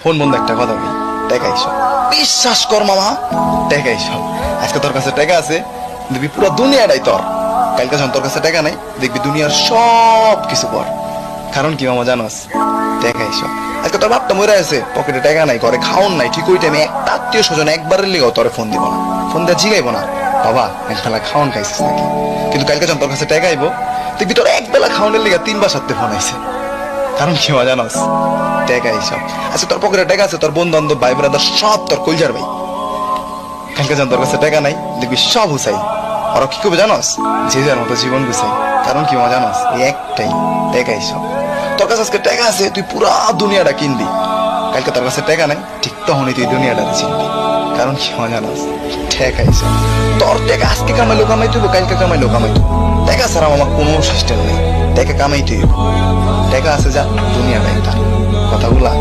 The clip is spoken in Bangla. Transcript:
ফোন বন্ধ একটা কথা বলি, টাকা এইসব বিশ্বাস কর মামা, টাকা এইসব। আজকে তোর কাছে টাকা আছে, দেখবি পুরো দুনিয়াটাই তোর। কালকে যখন তোর কাছে টাকা নাই, দেখবি দুনিয়ার সব কিছু পর। কারণ কি মামা জানোস, টাকা এইসব। আজকে তোর বাপটা মরে আছে, পকেটে টাকা নাই, ঘরে খাওন নাই, ঠিক ওই টাইমে একটা আত্মীয় স্বজন একবারের লেগেও তোরে ফোন দিব না, ফোন দিয়ে জিগাইব না বাবা এক বেলা খাওয়ান খাইছিস নাকি। কিন্তু কালকে যখন তোর কাছে টাকা আইব, দেখবি তোর এক বেলা খাওয়ানোর লেগে 3 বার 7 ফোন আইছে। কারণ কি মা জানোস, টাকা এইসব। আচ্ছা তোর পকেটে টাকা আছে, তোর বন্ধু বান্ধব ভাই ব্রাদার সব তোর কলজার ভাই। কালকে যখন তোর কাছে টাকা নাই, দেখবি সব হুসাই। ওরা কি করবে জানোস, যে যার মতো জীবন গুছাই। কারণ কি মা জানোস, এই একটাই, টাকা এইসব। তোর কাছে আজকে টাকা আছে, তুই পুরা দুনিয়াটা কিনবি। কালকে তোর কাছে টাকা নাই, ঠিক তখনই তুই দুনিয়াটাতে চিনবি। কারণ কি মা জানোস, টাকা এইসব। তোর টাকা আজকে কামাইলো কামাই তুইব, কালকে কামাইলো কামাই তুই। টাকা ছাড়া আমার কোনো সিস্টেম নেই, টাকা কামাই তুই। টাকা আছে যা, দুনিয়াটা একটা। কথাগুলা